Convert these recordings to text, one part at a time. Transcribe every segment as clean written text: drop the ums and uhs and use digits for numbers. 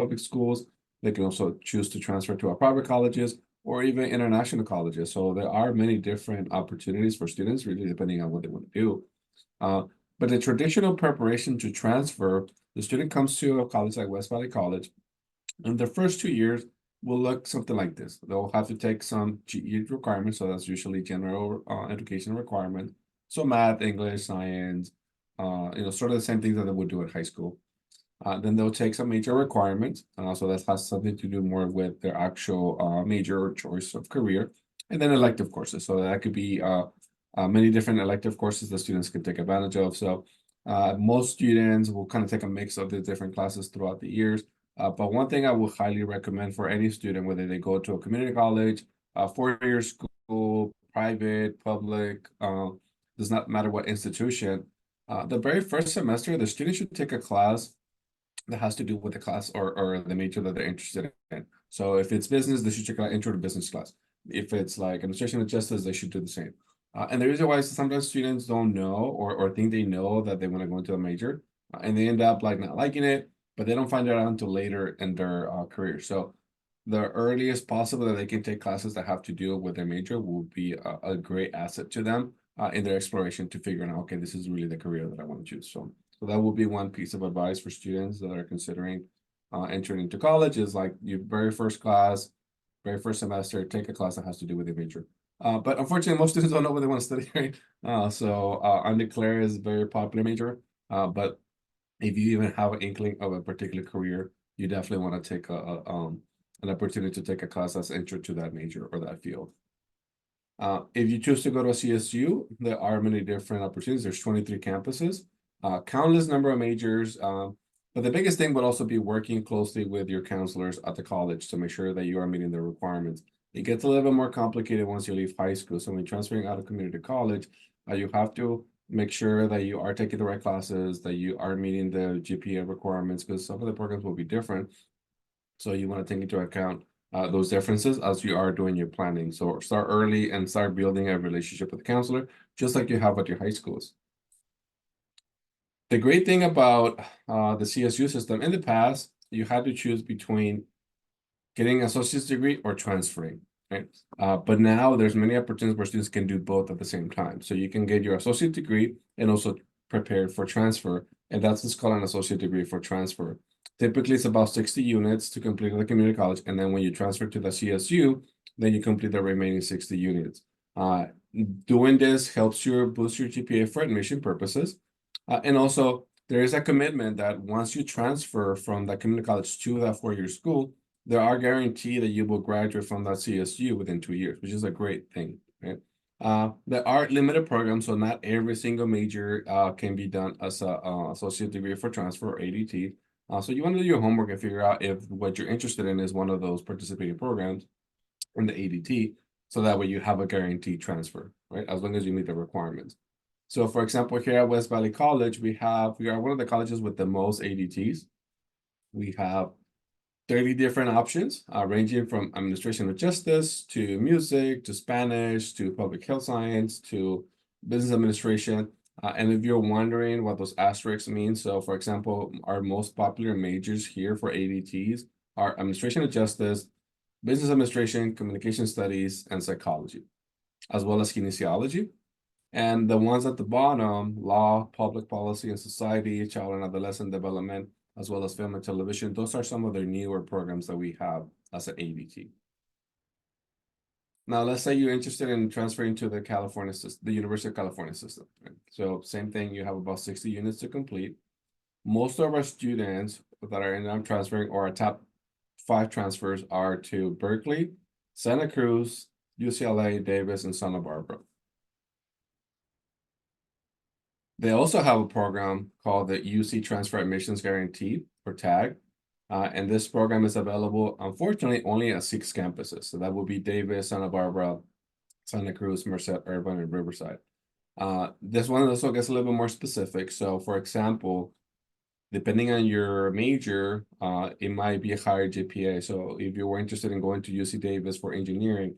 public schools. They can also choose to transfer to our private colleges or even international colleges. So there are many different opportunities for students, really depending on what they want to do. But the traditional preparation to transfer, the student comes to a college like West Valley College. In the first 2 years, will look something like this. They'll have to take some GE requirements, so that's usually general education requirement. So math, English, science, sort of the same things that they would do at high school. Then they'll take some major requirements. So that has something to do more with their actual major or choice of career. And then elective courses. So that could be many different elective courses that students can take advantage of. So most students will kind of take a mix of the different classes throughout the years. But one thing I would highly recommend for any student, whether they go to a community college, 4-year school, private, public, does not matter what institution, the very first semester, the student should take a class that has to do with the class or the major that they're interested in. So if it's business, they should check out intro to business class. If it's like administration and justice, they should do the same. And the reason why is sometimes students don't know or think they know that they want to go into a major, and they end up like not liking it, but they don't find it out until later in their career. So the earliest possible that they can take classes that have to do with their major will be a great asset to them in their exploration to figure out, okay, this is really the career that I want to choose. So that will be one piece of advice for students that are considering entering into college is like your very first class, very first semester, take a class that has to do with your major. But unfortunately, most students don't know what they want to study, right? So undeclared is a very popular major. But if you even have an inkling of a particular career, you definitely want to take an opportunity to take a class that's intro to that major or that field. If you choose to go to a CSU, there are many different opportunities. There's 23 campuses, countless number of majors. But the biggest thing would also be working closely with your counselors at the college to make sure that you are meeting the requirements. It gets a little bit more complicated once you leave high school. So when transferring out of community college, you have to make sure that you are taking the right classes, that you are meeting the GPA requirements, because some of the programs will be different. So you want to take into account those differences as you are doing your planning. So start early and start building a relationship with the counselor, just like you have at your high schools. The great thing about the CSU system in the past, you had to choose between getting an associate's degree or transferring, right? But now there's many opportunities where students can do both at the same time. So you can get your associate degree and also prepare for transfer. And that's what's called an associate degree for transfer. Typically, it's about 60 units to complete the community college. And then when you transfer to the CSU, then you complete the remaining 60 units. Doing this helps you boost your GPA for admission purposes. And also, there is a commitment that once you transfer from the community college to that 4-year school, there are guaranteed that you will graduate from that CSU within 2 years, which is a great thing, right? There are limited programs, so not every single major can be done as a associate degree for transfer or ADT. So you want to do your homework and figure out if what you're interested in is one of those participating programs in the ADT, so that way you have a guaranteed transfer, right? As long as you meet the requirements. So for example, here at West Valley College, we are one of the colleges with the most ADTs. We have 30 different options, ranging from administration of justice to music, to Spanish, to public health science, to business administration. And if you're wondering what those asterisks mean, so for example, our most popular majors here for ADTs are administration of justice, business administration, communication studies, and psychology, as well as kinesiology. And the ones at the bottom, law, public policy and society, child and adolescent development, as well as film and television, those are some of the newer programs that we have as an ADT. Now, let's say you're interested in transferring to the California system, the University of California system. Right? So same thing, you have about 60 units to complete. Most of our students that are in transferring, or our top 5 transfers, are to Berkeley, Santa Cruz, UCLA, Davis, and Santa Barbara. They also have a program called the UC Transfer Admissions Guarantee, or TAG. And this program is available, unfortunately, only at 6 campuses. So that would be Davis, Santa Barbara, Santa Cruz, Merced, Irvine, and Riverside. This one also gets a little bit more specific. So for example, depending on your major, it might be a higher GPA. So if you were interested in going to UC Davis for engineering,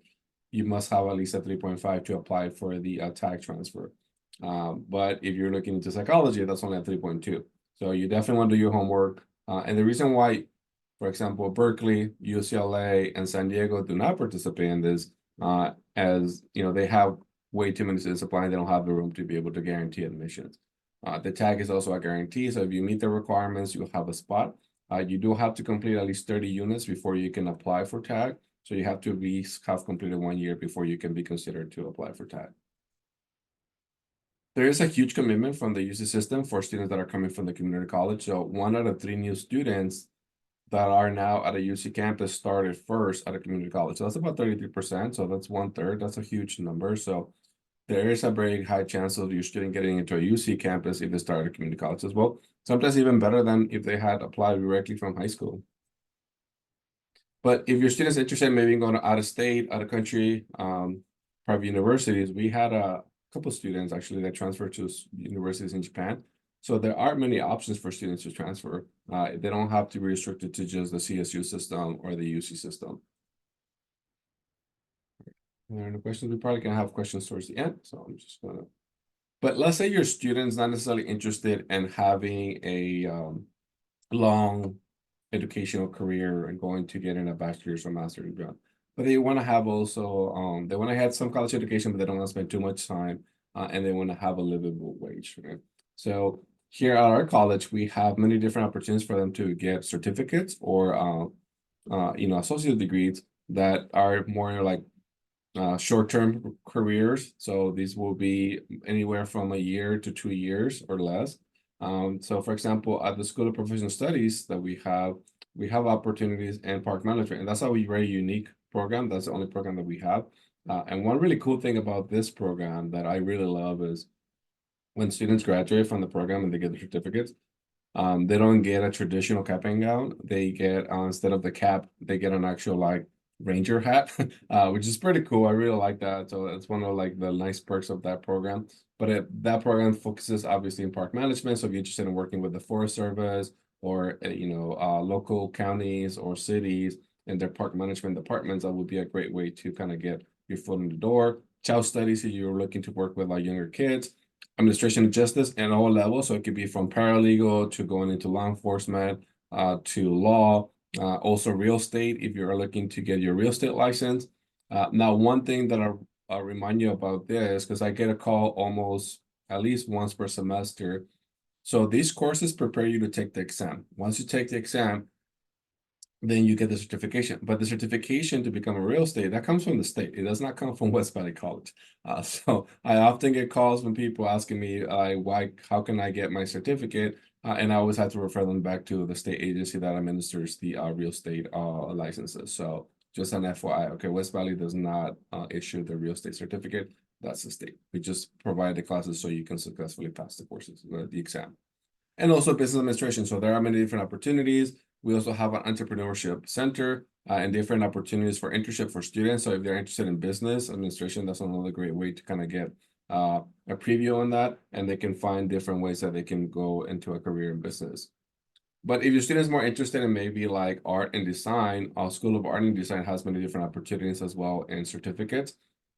you must have at least a 3.5 to apply for the TAG transfer. But if you're looking into psychology, that's only a 3.2. So you definitely want to do your homework. And the reason why For example, Berkeley, UCLA, and San Diego do not participate in this, as you know, they have way too many students applying. They don't have the room to be able to guarantee admissions. The tag is also a guarantee, so if you meet the requirements, you'll have a spot. You do have to complete at least 30 units before you can apply for tag. So you have to at least have completed 1 year before you can be considered to apply for tag. There is a huge commitment from the UC system for students that are coming from the community college. So 1 out of 3 new students that are now at a UC campus started first at a community college. So that's about 33%. So that's 1/3. That's a huge number. So there is a very high chance of your student getting into a UC campus if they start at a community college as well. Sometimes even better than if they had applied directly from high school. But if your student's interested in maybe going to out of state, out of country, private universities, we had a couple of students actually that transferred to universities in Japan. So there are many options for students to transfer. They don't have to be restricted to just the CSU system or the UC system. Are there any questions? We probably can have questions towards the end, so I'm just gonna. But let's say your student's not necessarily interested in having a long educational career and going to get in a bachelor's or master's degree. But they want to have also, they want to have some college education, but they don't want to spend too much time, and they want to have a livable wage, right? So here at our college, we have many different opportunities for them to get certificates or, associate degrees that are more like short-term careers. So these will be anywhere from a year to 2 years or less. So for example, at the School of Professional Studies that we have opportunities in park management, and that's a very unique program. That's the only program that we have. And one really cool thing about this program that I really love is when students graduate from the program and they get the certificates, they don't get a traditional cap and gown. They get, instead of the cap, they get an actual like ranger hat, which is pretty cool. I really like that. So it's one of like the nice perks of that program. But that program focuses obviously in park management. So if you're interested in working with the Forest Service or local counties or cities and their park management departments, that would be a great way to kind of get your foot in the door. Child studies, if you're looking to work with like younger kids. Administration of justice at all levels. So it could be from paralegal to going into law enforcement, to law, also real estate if you're looking to get your real estate license. Now, one thing that I'll remind you about this, because I get a call almost at least once per semester. So these courses prepare you to take the exam. Once you take the exam, then you get the certification. But the certification to become a real estate, that comes from the state. It does not come from West Valley College. So I often get calls from people asking me, how can I get my certificate? And I always have to refer them back to the state agency that administers the real estate licenses. So just an FYI, okay, West Valley does not issue the real estate certificate. That's the state. We just provide the classes so you can successfully pass the courses, the exam. And also business administration. So there are many different opportunities. We also have an entrepreneurship center and different opportunities for internship for students. So if they're interested in business administration, that's another great way to kind of get a preview on that. And they can find different ways that they can go into a career in business. But if your student is more interested in maybe like art and design, our School of Art and Design has many different opportunities as well and certificates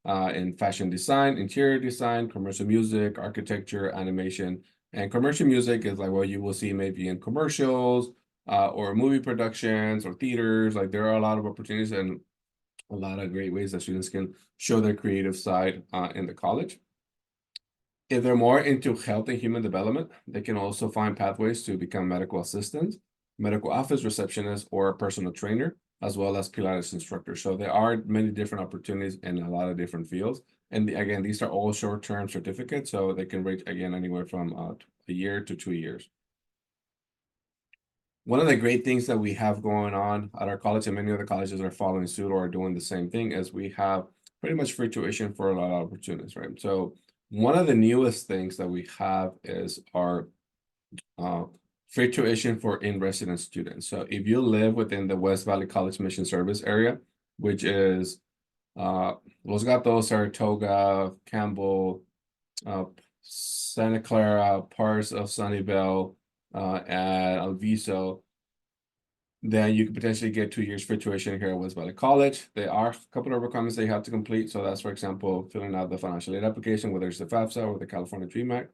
in fashion design, interior design, commercial music, architecture, animation. And commercial music is like what you will see maybe in commercials or movie productions or theaters. Like there are a lot of opportunities and a lot of great ways that students can show their creative side in the college. If they're more into health and human development, they can also find pathways to become medical assistants, medical office receptionists, or a personal trainer, as well as Pilates instructor. So there are many different opportunities in a lot of different fields. And again, these are all short-term certificates, so they can range again anywhere from a year to 2 years. One of the great things that we have going on at our college, and many other colleges are following suit or are doing the same thing, is we have pretty much free tuition for a lot of opportunities, right? So one of the newest things that we have is our free tuition for in-resident students. So if you live within the West Valley College Mission Service area, which is Los Gatos, Saratoga, Campbell, Santa Clara, parts of Sunnyvale, and Alviso, then you could potentially get 2 years free tuition here at West Valley College. There are a couple of requirements that you have to complete. So that's, for example, filling out the financial aid application, whether it's the FAFSA or the California Dream Act,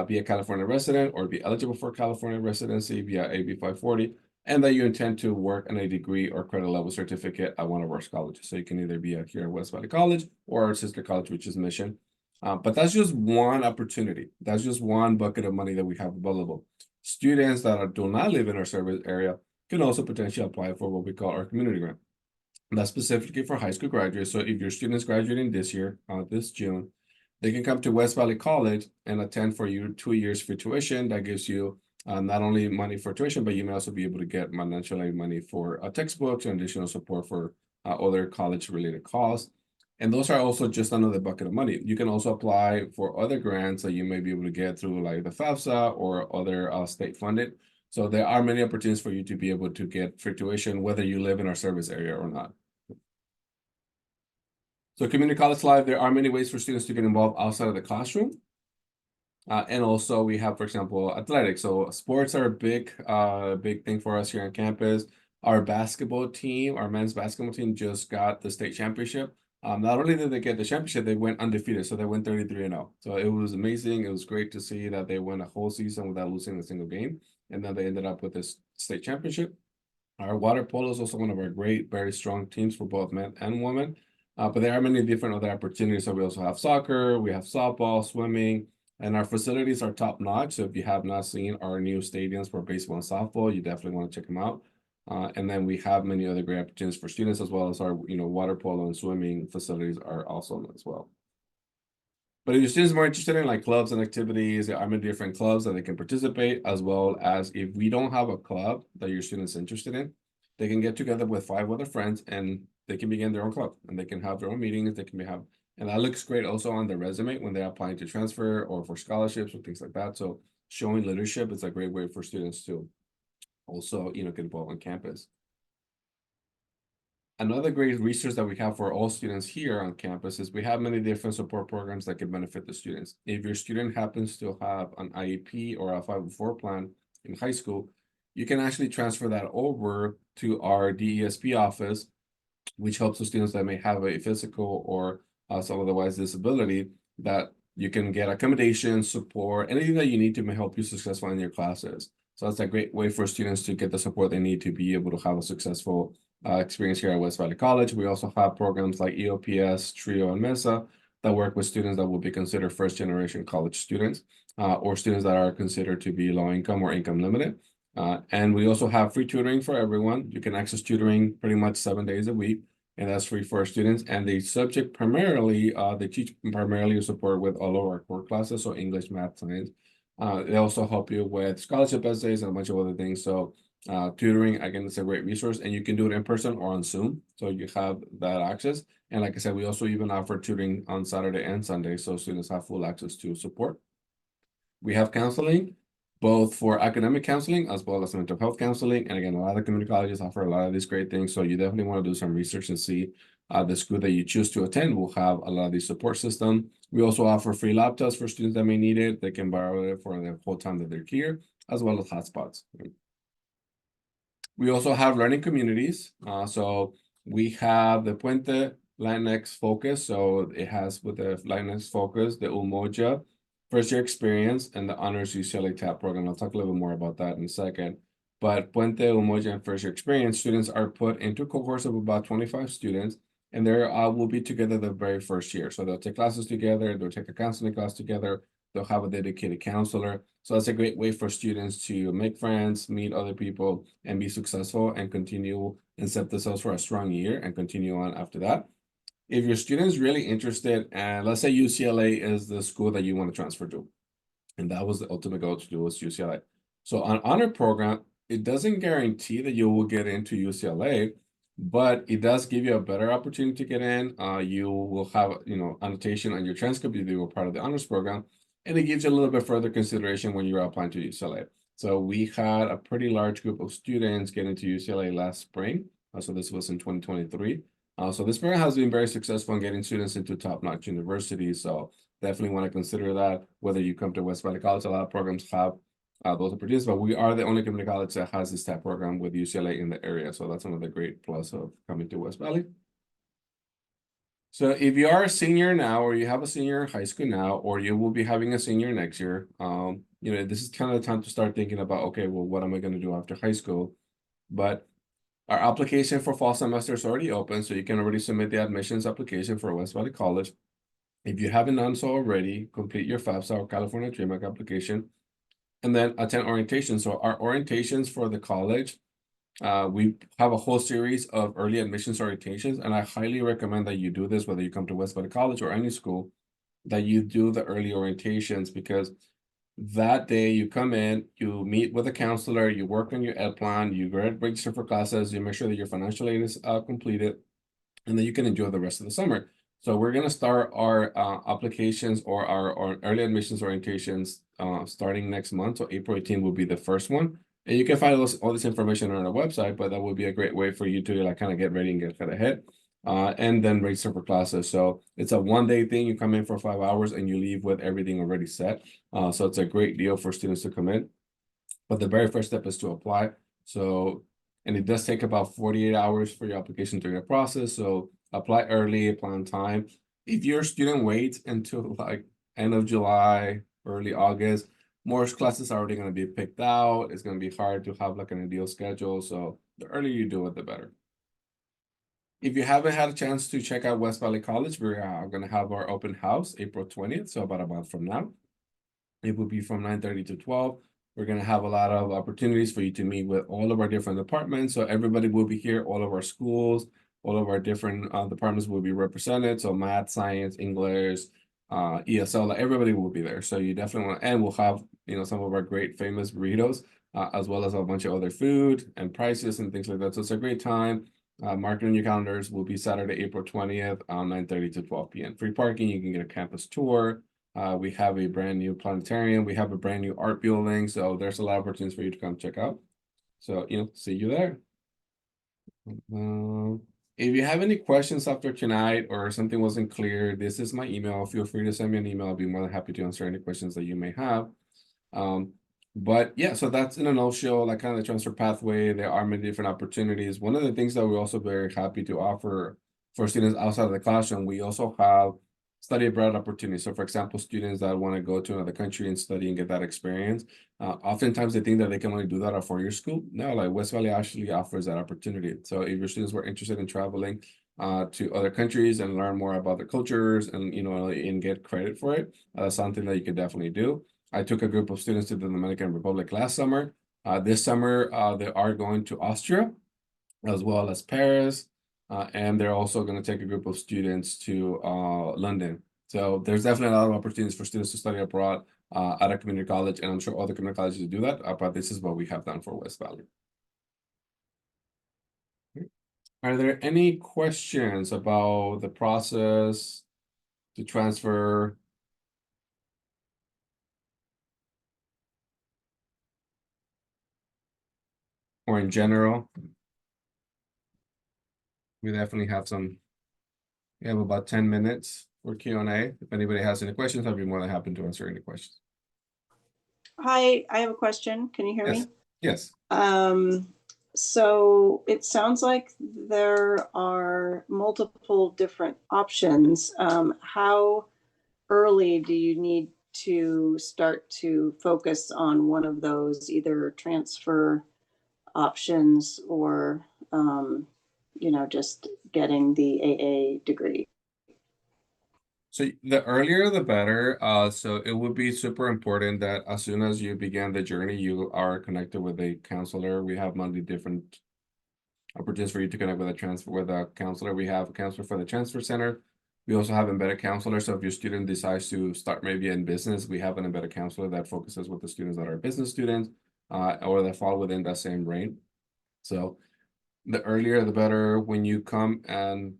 be a California resident or be eligible for California residency via AB 540, and that you intend to work on a degree or credit level certificate at one of our colleges. So you can either be here at West Valley College or our sister college, which is Mission. But that's just one opportunity. That's just one bucket of money that we have available. Students that do not live in our service area can also potentially apply for what we call our community grant. And that's specifically for high school graduates. So if your students graduating this year, this June, they can come to West Valley College and attend for you 2 years free tuition. That gives you not only money for tuition, but you may also be able to get financial aid money for textbooks and additional support for other college-related costs. And those are also just another bucket of money. You can also apply for other grants that you may be able to get through like the FAFSA or other state funded. So there are many opportunities for you to be able to get free tuition, whether you live in our service area or not. So community college life, there are many ways for students to get involved outside of the classroom. And also we have, for example, athletics. So sports are a big thing for us here on campus. Our basketball team, our men's basketball team just got the state championship. Not only did they get the championship, they went undefeated. So they went 33-0. So it was amazing. It was great to see that they went a whole season without losing a single game. And then they ended up with this state championship. Our water polo is also one of our great, very strong teams for both men and women. But there are many different other opportunities. So we also have soccer, we have softball, swimming, and our facilities are top notch. So if you have not seen our new stadiums for baseball and softball, you definitely want to check them out. And then we have many other great opportunities for students, as well as our, water polo and swimming facilities are awesome as well. But if your students are more interested in like clubs and activities, there are many different clubs that they can participate, as well as if we don't have a club that your students are interested in, they can get together with 5 other friends and they can begin their own club and they can have their own meetings. And that looks great also on their resume when they're applying to transfer or for scholarships or things like that. So showing leadership is a great way for students to also, get involved on campus. Another great resource that we have for all students here on campus is we have many different support programs that can benefit the students. If your student happens to have an IEP or a 504 plan in high school, you can actually transfer that over to our DESP office, which helps the students that may have a physical or some otherwise disability, that you can get accommodation, support, anything that you need to help you successful in your classes. So that's a great way for students to get the support they need to be able to have a successful experience here at West Valley College. We also have programs like EOPS, TRIO, and MESA that work with students that will be considered first-generation college students or students that are considered to be low income or income limited. And we also have free tutoring for everyone. You can access tutoring pretty much 7 days a week, and that's free for our students. And they subject primarily, they teach primarily support with all of our core classes, so English, math, science. They also help you with scholarship essays and a bunch of other things. So tutoring, again, it's a great resource, and you can do it in person or on Zoom. So you have that access. And like I said, we also even offer tutoring on Saturday and Sunday, so students have full access to support. We have counseling, both for academic counseling as well as mental health counseling. And again, a lot of community colleges offer a lot of these great things. So you definitely want to do some research and see the school that you choose to attend will have a lot of these support system. We also offer free laptops for students that may need it. They can borrow it for the whole time that they're here, as well as hotspots. We also have learning communities. So we have the Puente Latinx Focus. So it has with the Latinx Focus, the Umoja First Year Experience, and the Honors UCLA TAP program. I'll talk a little bit more about that in a second. But Puente, Umoja, and First Year Experience students are put into cohorts of about 25 students, and they will be together the very first year. So they'll take classes together, they'll take a counseling class together, they'll have a dedicated counselor. So that's a great way for students to make friends, meet other people, and be successful and continue and set themselves for a strong year and continue on after that. If your student's really interested, and let's say UCLA is the school that you want to transfer to, and that was the ultimate goal to do was UCLA. So on honor program, it doesn't guarantee that you will get into UCLA, but it does give you a better opportunity to get in. You will have, annotation on your transcript if you were part of the honors program, and it gives you a little bit further consideration when you're applying to UCLA. So we had a pretty large group of students get into UCLA last spring. So this was in 2023. So this program has been very successful in getting students into top-notch universities. So definitely want to consider that, whether you come to West Valley College. A lot of programs have those opportunities, but we are the only community college that has this TAP program with UCLA in the area. So that's another great plus of coming to West Valley. So if you are a senior now, or you have a senior in high school now, or you will be having a senior next year, this is kind of the time to start thinking about, okay, well, what am I going to do after high school? But our application for fall semester is already open, so you can already submit the admissions application for West Valley College. If you haven't done so already, complete your FAFSA or California Dream Act application, and then attend orientation. So our orientations for the college, we have a whole series of early admissions orientations, and I highly recommend that you do this, whether you come to West Valley College or any school, that you do the early orientations, because that day you come in, you meet with a counselor, you work on your ed plan, you register for classes, you make sure that your financial aid is completed, and then you can enjoy the rest of the summer. So we're gonna start our applications or our early admissions orientations starting next month. So April 18 will be the first one. And you can find all this information on our website, but that would be a great way for you to like kind of get ready and get kind of ahead. And then register for classes. So it's a one-day thing. You come in for 5 hours and you leave with everything already set. So it's a great deal for students to come in. But the very first step is to apply. So, and it does take about 48 hours for your application to get processed. So apply early, apply on time. If your student waits until like end of July, early August, more classes are already going to be picked out. It's going to be hard to have like an ideal schedule. So the earlier you do it, the better. If you haven't had a chance to check out West Valley College, we're going to have our open house April 20th, so about a month from now. It will be from 9:30 to 12. We're going to have a lot of opportunities for you to meet with all of our different departments. So everybody will be here, all of our schools, all of our different departments will be represented. So math, science, English, ESL, everybody will be there. So you definitely want, and we'll have, some of our great famous burritos, as well as a bunch of other food and prices and things like that. So it's a great time. Mark it on your calendars. Will be Saturday, April 20th, 9:30 to 12 p.m. Free parking. You can get a campus tour. We have a brand new planetarium. We have a brand new art building. So there's a lot of opportunities for you to come check out. So, see you there. If you have any questions after tonight or something wasn't clear, this is my email. Feel free to send me an email. I'll be more than happy to answer any questions that you may have. But yeah, so that's in a nutshell, like kind of the transfer pathway. There are many different opportunities. One of the things that we're also very happy to offer for students outside of the classroom, we also have study abroad opportunities. So for example, students that want to go to another country and study and get that experience, oftentimes they think that they can only do that at four-year school. No, like West Valley actually offers that opportunity. So if your students were interested in traveling to other countries and learn more about their cultures and, and get credit for it, that's something that you could definitely do. I took a group of students to the Dominican Republic last summer. This summer, they are going to Austria as well as Paris. And they're also going to take a group of students to London. So there's definitely a lot of opportunities for students to study abroad at a community college. And I'm sure other community colleges do that. But this is what we have done for West Valley. Are there any questions about the process to transfer? Or in general? We definitely have we have about 10 minutes for Q&A. If anybody has any questions, I'd be more than happy to answer any questions. Hi, I have a question. Can you hear Yes. me? Yes. So it sounds like there are multiple different options. How early do you need to start to focus on one of those, either transfer options or, just getting the AA degree? So the earlier the better. So it would be super important that as soon as you begin the journey, you are connected with a counselor. We have many different opportunities for you to connect with a counselor. We have a counselor for the transfer center. We also have embedded counselors. So if your student decides to start maybe in business, we have an embedded counselor that focuses with the students that are business students, or that fall within that same range. So the earlier the better. When you come and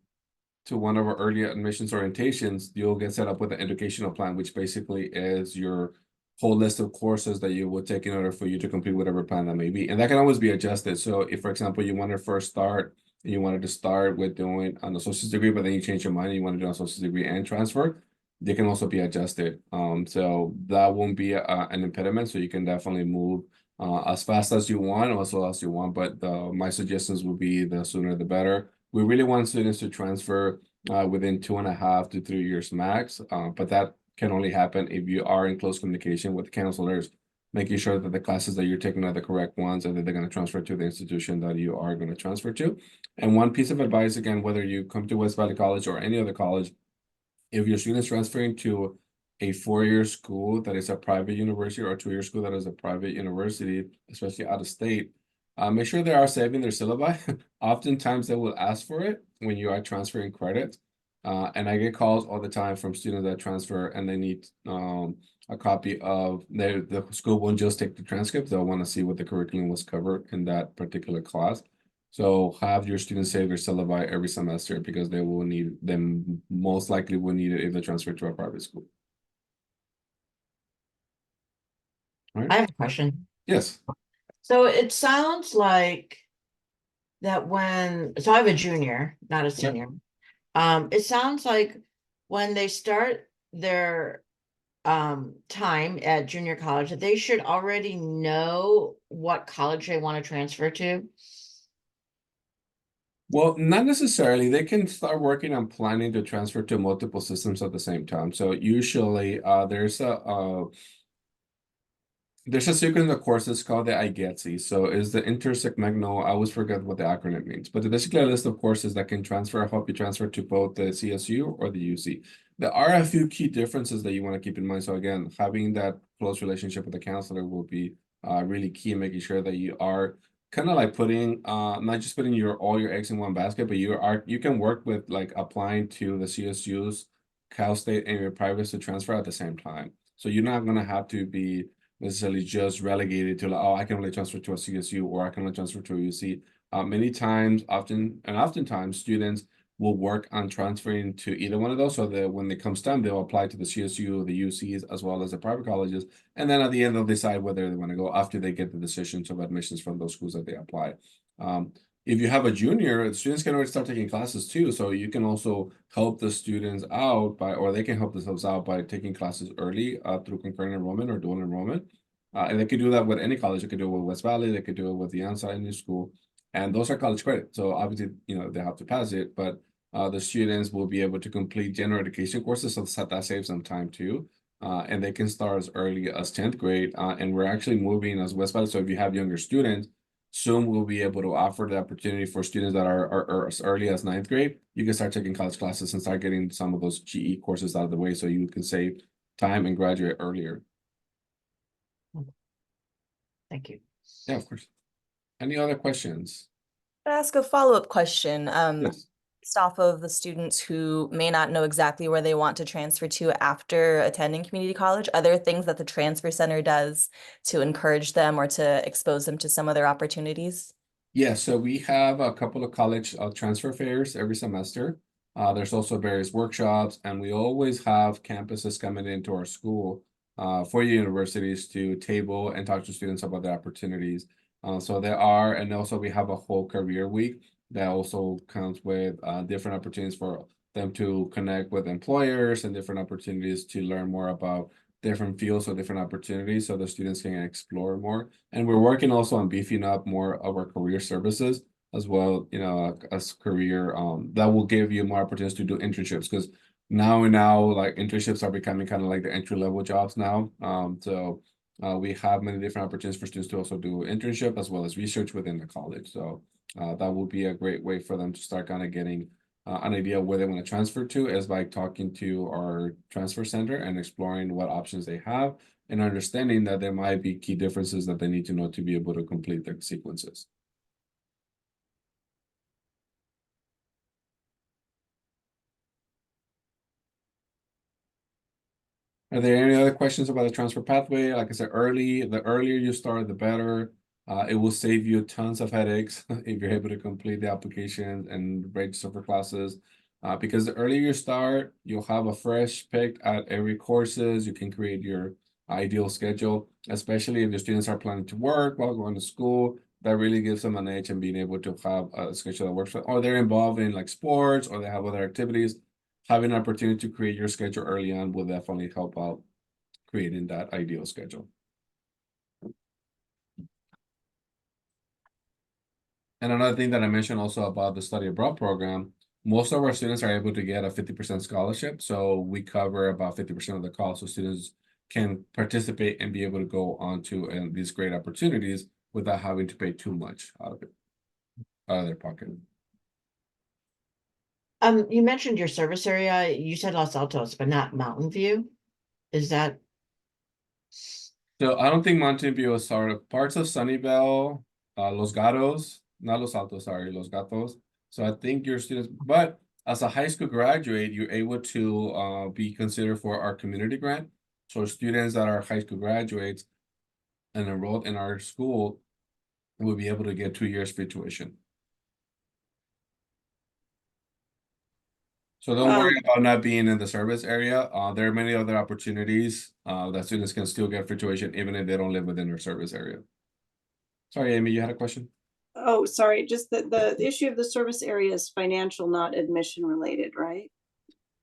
to one of our early admissions orientations, you'll get set up with an educational plan, which basically is your whole list of courses that you will take in order for you to complete whatever plan that may be. And that can always be adjusted. So if, for example, you want to first start, and you wanted to start with doing an associate's degree, but then you change your mind and you want to do an associate's degree and transfer, they can also be adjusted. So that won't be an impediment. So you can definitely move as fast as you want or as slow as you want. But my suggestions would be the sooner the better. We really want students to transfer within 2.5 to 3 years max, but that can only happen if you are in close communication with counselors making sure that the classes that you're taking are the correct ones and that they're going to transfer to the institution that you are going to transfer to. And one piece of advice, again, whether you come to West Valley College or any other college, if your student's transferring to a 4-year school that is a private university or a 2-year school that is a private university, especially out of state, make sure they are saving their syllabi. Oftentimes they will ask for it when you are transferring credit. And I get calls all the time from students that transfer and they need a copy of the school won't just take the transcript. They'll want to see what the curriculum was covered in that particular class. So have your students save their syllabi every semester because they will need them, most likely will need it if they transfer to a private school. All I right. have a question. Yes. So it sounds like that so I have a junior, not a senior. It sounds like when they start their time at junior college, that they should already know what college they want to transfer to. Well, not necessarily. They can start working on planning to transfer to multiple systems at the same time. So usually there's a sequence of courses called the IGETC. So is the intersegmental, I always forget what the acronym means, but it's basically a list of courses that can help you transfer to both the CSU or the UC. There are a few key differences that you want to keep in mind. So again, having that close relationship with the counselor will be really key in making sure that you are kind of like putting not just putting all your eggs in one basket, but you can work with like applying to the CSUs, Cal State, and your privates to transfer at the same time. So you're not gonna have to be necessarily just relegated to like, oh, I can only transfer to a CSU or I can only transfer to a UC. Oftentimes students will work on transferring to either one of those so that when it comes time, they'll apply to the CSU, the UCs, as well as the private colleges. And then at the end, they'll decide whether they want to go after they get the decisions of admissions from those schools that they apply. If you have a junior, students can already start taking classes too. So you can also help the students out or they can help themselves out by taking classes early through concurrent enrollment or dual enrollment. And they could do that with any college. They could do it with West Valley. They could do it with the outside new school. And those are college credit. So obviously, they have to pass it, but the students will be able to complete general education courses. So that saves them time too. And they can start as early as 10th grade. And we're actually moving as West Valley. So if you have younger students, soon we'll be able to offer the opportunity for students that are as early as 9th grade. You can start taking college classes and start getting some of those GE courses out of the way so you can save time and graduate earlier. Thank you. Yeah, of course. Any other questions? Can I ask a follow-up question? Yes. Based off of the students who may not know exactly where they want to transfer to after attending community college, are there things that the transfer center does to encourage them or to expose them to some other opportunities? Yeah, so we have a couple of college transfer fairs every semester. There's also various workshops, and we always have campuses coming into our school for universities to table and talk to students about the opportunities. So there are, and also we have a whole career week that also comes with different opportunities for them to connect with employers and different opportunities to learn more about different fields or different opportunities so the students can explore more. And we're working also on beefing up more of our career services as well, as career that will give you more opportunities to do internships because now like internships are becoming kind of like the entry-level jobs now. So we have many different opportunities for students to also do internship as well as research within the college. So that will be a great way for them to start kind of getting an idea where they want to transfer to is by talking to our transfer center and exploring what options they have and understanding that there might be key differences that they need to know to be able to complete their sequences. Are there any other questions about the transfer pathway? Like I said, the earlier you start, the better. It will save you tons of headaches if you're able to complete the application and register for classes. Because the earlier you start, you'll have a fresh pick at every courses. You can create your ideal schedule, especially if your students are planning to work while going to school. That really gives them an edge in being able to have a schedule that works for, or they're involved in like sports or they have other activities. Having an opportunity to create your schedule early on will definitely help out creating that ideal schedule. And another thing that I mentioned also about the study abroad program, most of our students are able to get a 50% scholarship. So we cover about 50% of the cost. So students can participate and be able to go on to these great opportunities without having to pay too much out of it, out of their pocket. You mentioned your service area. You said Los Altos, but not Mountain View. Is that? So I don't think Mountain View is sort of parts of Sunnyvale, Los Gatos, not Los Altos, sorry, Los Gatos. So I think your students, but as a high school graduate, you're able to be considered for our community grant. So students that are high school graduates and enrolled in our school will be able to get 2 years free tuition. So don't worry about not being in the service area. There are many other opportunities that students can still get free tuition even if they don't live within their service area. Sorry, Amy, you had a question? Oh, sorry, just the issue of the service area is financial, not admission related, right?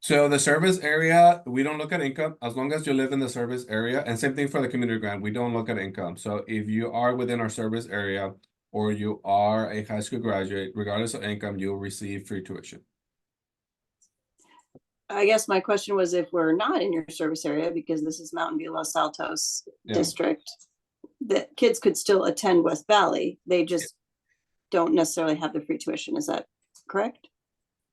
So the service area, we don't look at income as long as you live in the service area. And same thing for the community grant, we don't look at income. So if you are within our service area or you are a high school graduate, regardless of income, you'll receive free tuition. I guess my question was if we're not in your service area, because this is Mountain View Los Altos district, that kids could still attend West Valley. They just don't necessarily have the free tuition. Is that correct?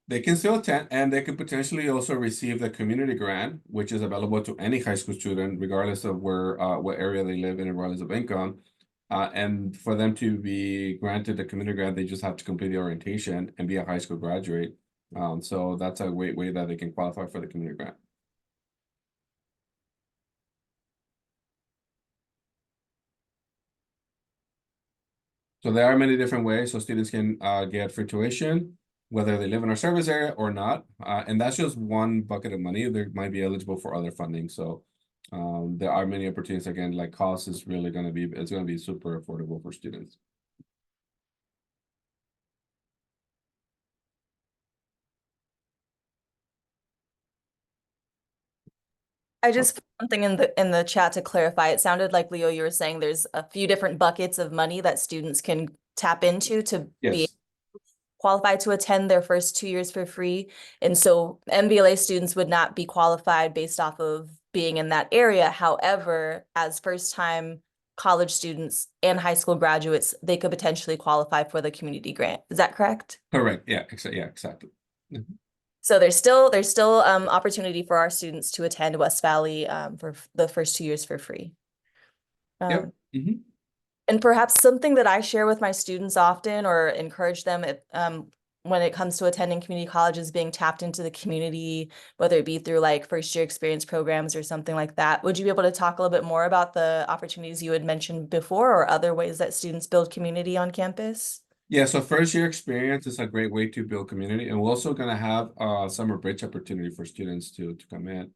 They can still attend and they could potentially also receive the community grant, which is available to any high school student, regardless of where what area they live in, regardless of income. And for them to be granted the community grant, they just have to complete the orientation and be a high school graduate. So that's a great way that they can qualify for the community grant. So there are many different ways so students can get free tuition, whether they live in our service area or not. And that's just one bucket of money. They might be eligible for other funding. So there are many opportunities. Again, like cost is really going to be, it's going to be super affordable for students. I just put something in the chat to clarify. It sounded like, Leo, you were saying there's a few different buckets of money that students can tap into to be Yes. qualified to attend their first 2 years for free. And so MBLA students would not be qualified based off of being in that area. However, as first-time college students and high school graduates, they could potentially qualify for the community grant. Is that correct? Correct. Yeah, exactly. So there's still opportunity for our students to attend West Valley for the first 2 years for free. Yep. And perhaps something that I share with my students often or encourage them when it comes to attending community college is being tapped into the community, whether it be through like first year experience programs or something like that. Would you be able to talk a little bit more about the opportunities you had mentioned before or other ways that students build community on campus? Yeah, so first year experience is a great way to build community. And we're also going to have a summer bridge opportunity for students to come in.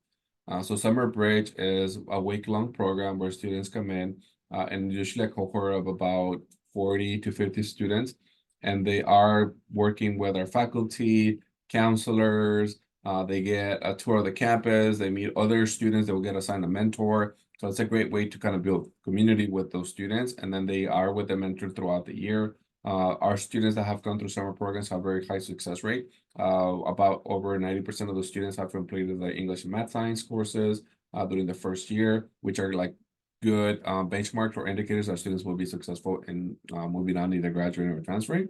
So summer bridge is a week-long program where students come in and usually a cohort of about 40 to 50 students. And they are working with our faculty, counselors. They get a tour of the campus. They meet other students. They will get assigned a mentor. So it's a great way to kind of build community with those students. And then they are with the mentor throughout the year. Our students that have gone through summer programs have very high success rate. About over 90% of the students have completed the English and math science courses during the first year, which are like good benchmarks or indicators that students will be successful in moving on, either graduating or transferring.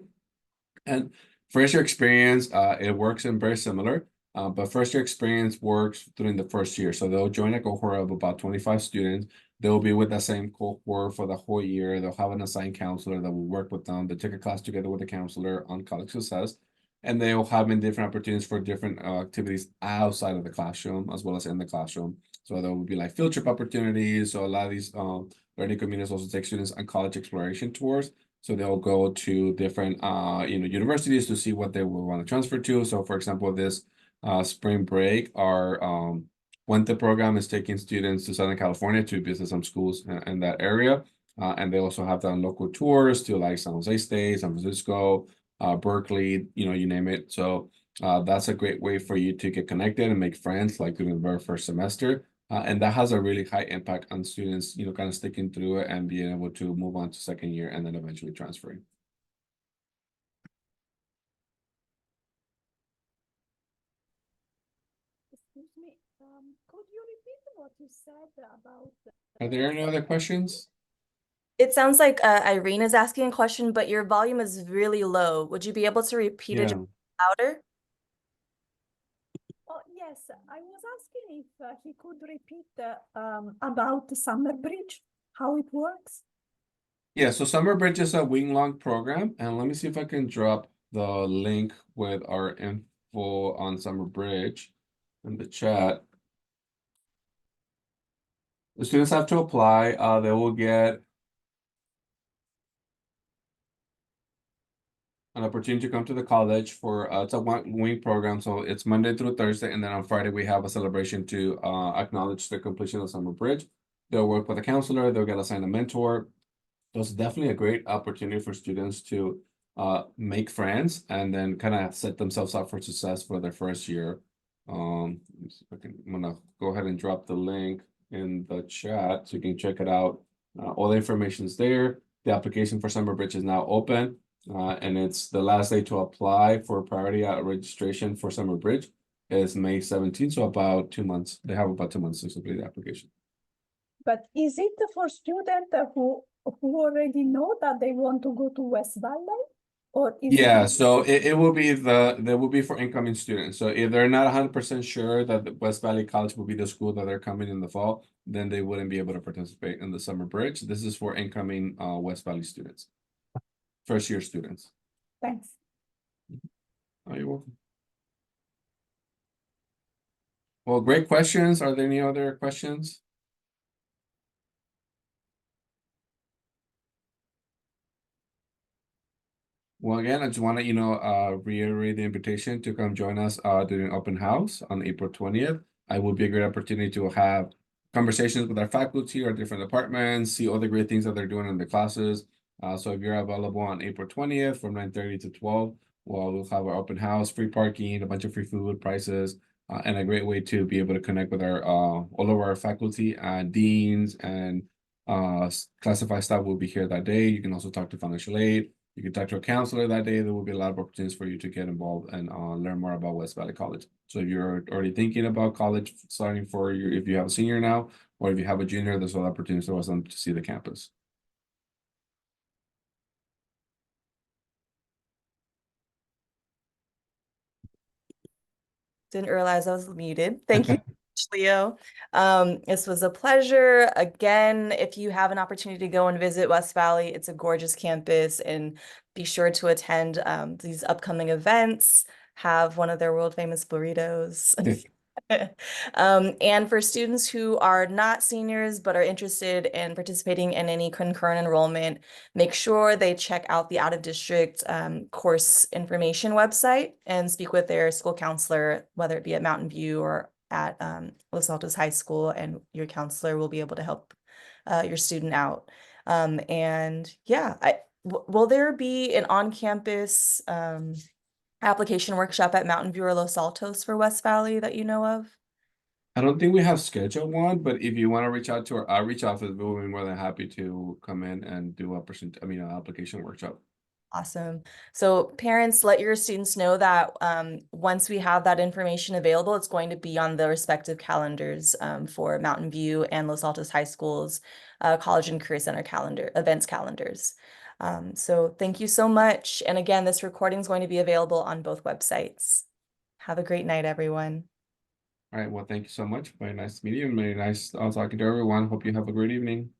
And first year experience, it works in very similar, but first year experience works during the first year. So they'll join a cohort of about 25 students. They'll be with the same cohort for the whole year. They'll have an assigned counselor that will work with them. They take a class together with the counselor on college success. And they'll have many different opportunities for different activities outside of the classroom, as well as in the classroom. So there will be like field trip opportunities. So a lot of these learning communities also take students on college exploration tours. So they'll go to different universities to see what they will want to transfer to. So for example, this spring break, our Puente program is taking students to Southern California to visit some schools in that area. And they also have done local tours to like San Jose State, San Francisco, Berkeley, you name it. So that's a great way for you to get connected and make friends like during the very first semester. And that has a really high impact on students, kind of sticking through it and being able to move on to second year and then eventually transferring. Excuse me, could you repeat what you said about Are there any other questions? It sounds like Irene is asking a question, but your volume is really low. Would you be able to repeat it Yeah. louder? Oh, yes, I was asking if he could repeat about the summer bridge, how it works. Yeah, so Summer Bridge is a week-long program, and let me see if I can drop the link with our info on Summer Bridge in the chat. The students have to apply. They will get an opportunity to come to the college for it's a one-week program, so it's Monday through Thursday, and then on Friday we have a celebration to acknowledge the completion of Summer Bridge. They'll work with a counselor. They'll get assigned a mentor. So it's definitely a great opportunity for students to make friends and then kind of set themselves up for success for their first year. Let me see if I'm gonna go ahead and drop the link in the chat so you can check it out. All the information is there. The application for Summer Bridge is now open, and it's the last day to apply for priority registration for Summer Bridge is May 17th, so about 2 months. They have about 2 months to complete the application. But is it for students who already know that they want to go to West Valley? Or is Yeah, it so it will be there will be for incoming students. So if they're not 100% sure that the West Valley College will be the school that they're coming in the fall, then they wouldn't be able to participate in the summer bridge. This is for incoming West Valley students, first year students. Thanks. Oh, you're welcome. Well, great questions. Are there any other questions? Well, again, I just want to, reiterate the invitation to come join us during open house on April 20th. I will be a great opportunity to have conversations with our faculty or different departments, see all the great things that they're doing in the classes. So if you're available on April 20th from 9:30 to 12, well, we'll have our open house, free parking, a bunch of free food prices, and a great way to be able to connect with our all of our faculty and deans and classified staff will be here that day. You can also talk to financial aid. You can talk to a counselor that day. There will be a lot of opportunities for you to get involved and learn more about West Valley College. So if you're already thinking about college starting for your, if you have a senior now, or if you have a junior, there's an opportunity for them to see the campus. Didn't realize I was muted. Thank you, Leo. This was a pleasure. Again, if you have an opportunity to go and visit West Valley, it's a gorgeous campus, and be sure to attend these upcoming events. Have one of their world famous burritos. And for students who are not seniors but are interested in participating in any concurrent enrollment, make sure they check out the out-of-district course information website and speak with their school counselor, whether it be at Mountain View or at Los Altos High School, and your counselor will be able to help your student out. And yeah, will there be an on-campus application workshop at Mountain View or Los Altos for West Valley that you know of? I don't think we have scheduled one, but if you want to reach out to our outreach office, we'll be more than happy to come in and do an application workshop. Awesome. So parents, let your students know that once we have that information available, it's going to be on the respective calendars for Mountain View and Los Altos High School's College and Career Center events calendars. So thank you so much. And again, this recording is going to be available on both websites. Have a great night, everyone. All right. Well, thank you so much. Very nice to meet you. Very nice talking to everyone. Hope you have a great evening.